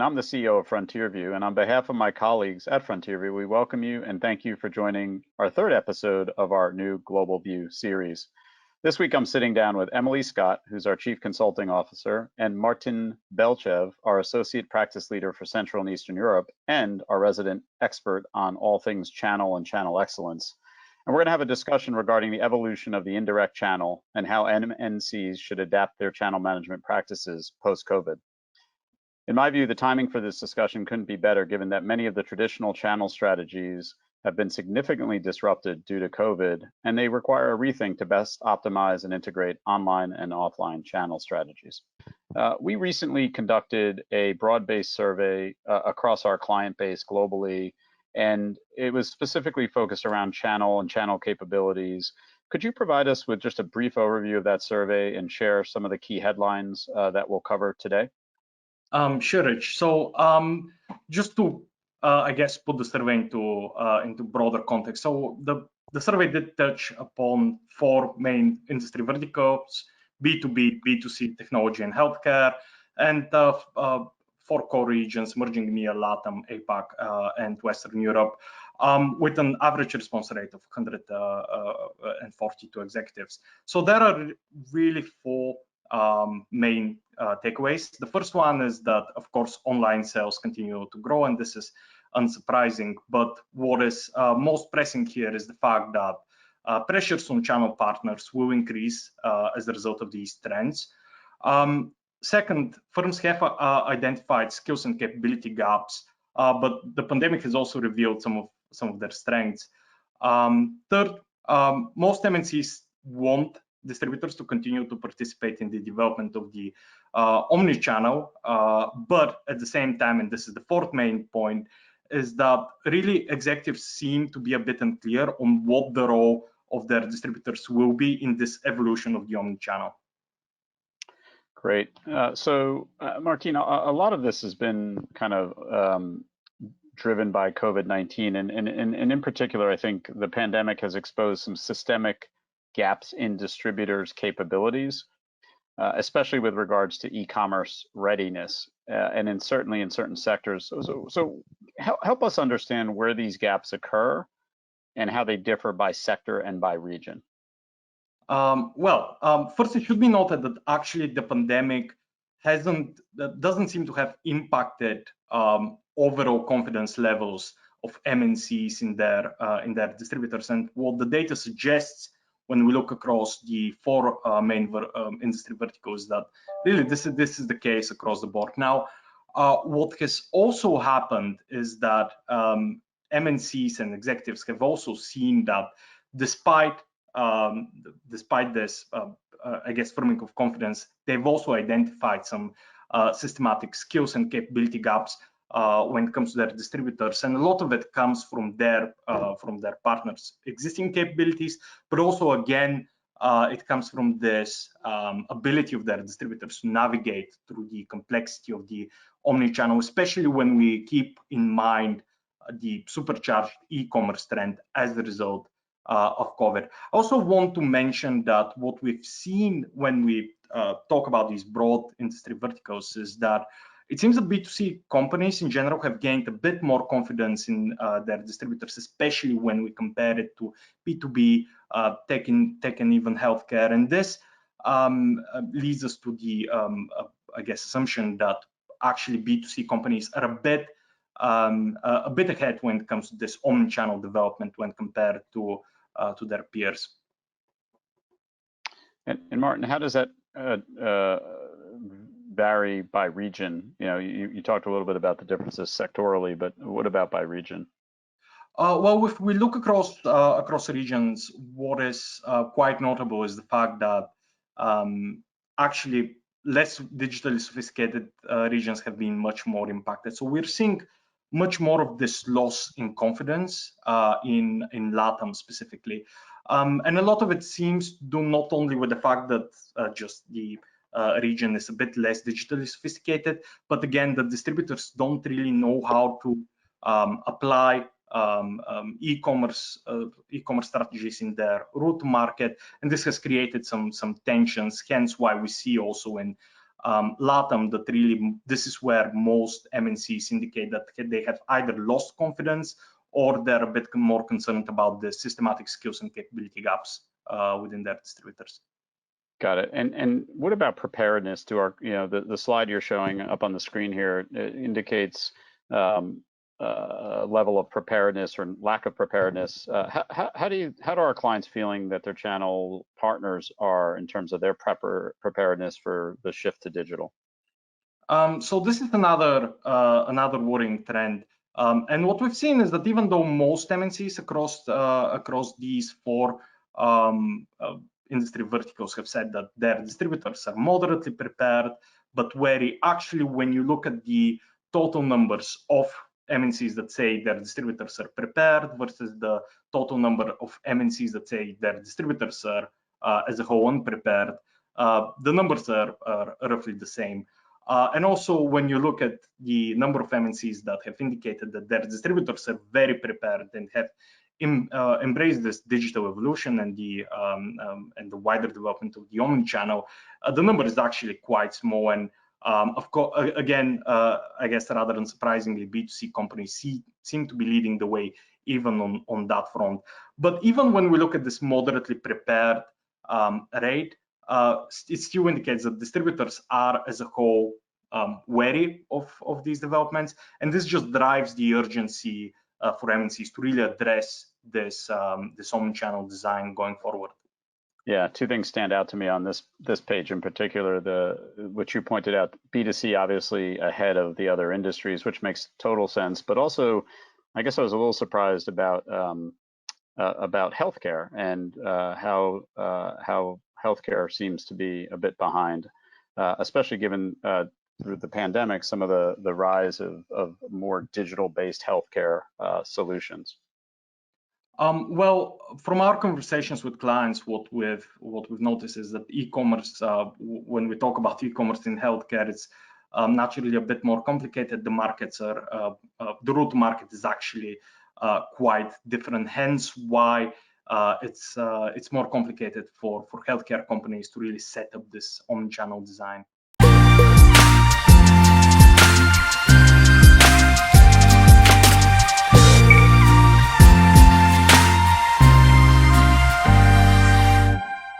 and I'm the CEO of FrontierView. And on behalf of my colleagues at FrontierView, we welcome you and thank you for joining our third episode of our new GlobalView series. This week, I'm sitting down with Emily Scott, who's our Chief Consulting Officer, and Martin Belchev, our Associate Practice Leader for Central and Eastern Europe, and our resident expert on all things channel and channel excellence. And we're going to have a discussion regarding the evolution of the indirect channel and how MNCs should adapt their channel management practices post-COVID. In my view, the timing for this discussion couldn't be better, given that many of the traditional channel strategies have been significantly disrupted due to COVID, and they require a rethink to best optimize and integrate online and offline channel strategies. We recently conducted a broad-based survey across our client base globally, and it was specifically focused around channel and channel capabilities. Could you provide us with just a brief overview of that survey and share some of the key headlines that we'll cover today? Sure, Rich. So just to, I guess, put the survey into broader context. So the survey did touch upon four main industry verticals: B2B, B2C, technology and healthcare, and four core regions: emerging EMEA, LATAM, APAC, and Western Europe, with an average response rate of 142 executives. So there are really four main takeaways. The first one is that, of course, online sales continue to grow, and this is unsurprising. But what is most pressing here is the fact that pressures on channel partners will increase as a result of these trends. Second, firms have identified skills and capability gaps, but the pandemic has also revealed some of their strengths. Third, most MNCs want distributors to continue to participate in the development of the omni-channel, but at the same time, and this is the fourth main point, is that really executives seem to be a bit unclear on what the role of their distributors will be in this evolution of the omni-channel. Great. So, Martin, a lot of this has been kind of driven by COVID-19, and in particular, I think the pandemic has exposed some systemic gaps in distributors' capabilities, especially with regards to e-commerce readiness, and certainly in certain sectors. So help us understand where these gaps occur and how they differ by sector and by region. First, it should be noted that actually the pandemic doesn't seem to have impacted overall confidence levels of MNCs in their distributors. And what the data suggests when we look across the four main industry verticals, that really this is the case across the board. Now, what has also happened is that MNCs and executives have also seen that despite this, I guess, firming of confidence, they've also identified some systematic skills and capability gaps when it comes to their distributors, and a lot of it comes from their partners' existing capabilities, but also again it comes from this ability of their distributors to navigate through the complexity of the omni-channel, especially when we keep in mind the supercharged e-commerce trend as a result of COVID. I also want to mention that what we've seen when we talk about these broad industry verticals is that it seems that B2C companies in general have gained a bit more confidence in their distributors, especially when we compare it to B2B, tech and even healthcare. And this leads us to the, I guess, assumption that actually B2C companies are a bit ahead when it comes to this omni-channel development when compared to their peers. And Martin, how does that vary by region? You know, you talked a little bit about the differences sectorally, but what about by region? Well, if we look across regions, what is quite notable is the fact that actually less digitally sophisticated regions have been much more impacted. So we're seeing much more of this loss in confidence in LATAM specifically. And a lot of it seems to do not only with the fact that just the region is a bit less digitally sophisticated, but again, the distributors don't really know how to apply e-commerce strategies in their route to market, and this has created some tensions. Hence, why we see also in LATAM, that really this is where most MNCs indicate that they have either lost confidence or they're a bit more concerned about the systematic skills and capability gaps within their distributors. Got it. And what about preparedness? To our, the slide you're showing up on the screen here, it indicates level of preparedness or lack of preparedness. How do our clients feeling that their channel partners are in terms of their preparedness for the shift to digital? So this is another worrying trend. And what we've seen is that even though most MNCs across these four industry verticals have said that their distributors are moderately prepared, but wary, actually, when you look at the total numbers of MNCs that say their distributors are prepared versus the total number of MNCs that say their distributors are as a whole unprepared, the numbers are roughly the same. And also, when you look at the number of MNCs that have indicated that their distributors are very prepared and have embraced this digital evolution and the wider development of the omnichannel, the number is actually quite small. And of course, again, I guess rather unsurprisingly, B2C companies seem to be leading the way even on that front. But even when we look at this moderately prepared rate, it still indicates that distributors are as a whole wary of these developments, and this just drives the urgency for MNCs to really address this omnichannel design going forward. Yeah, two things stand out to me on this page in particular. Which you pointed out, B2C obviously ahead of the other industries, which makes total sense. But also, I guess I was a little surprised about healthcare and how healthcare seems to be a bit behind, especially given through the pandemic some of the rise of more digital-based healthcare solutions. Well, from our conversations with clients, what we've noticed is that e-commerce, when we talk about e-commerce in healthcare, it's naturally a bit more complicated. The markets are the route to market is actually quite different. Hence, why it's more complicated for healthcare companies to really set up this omnichannel design.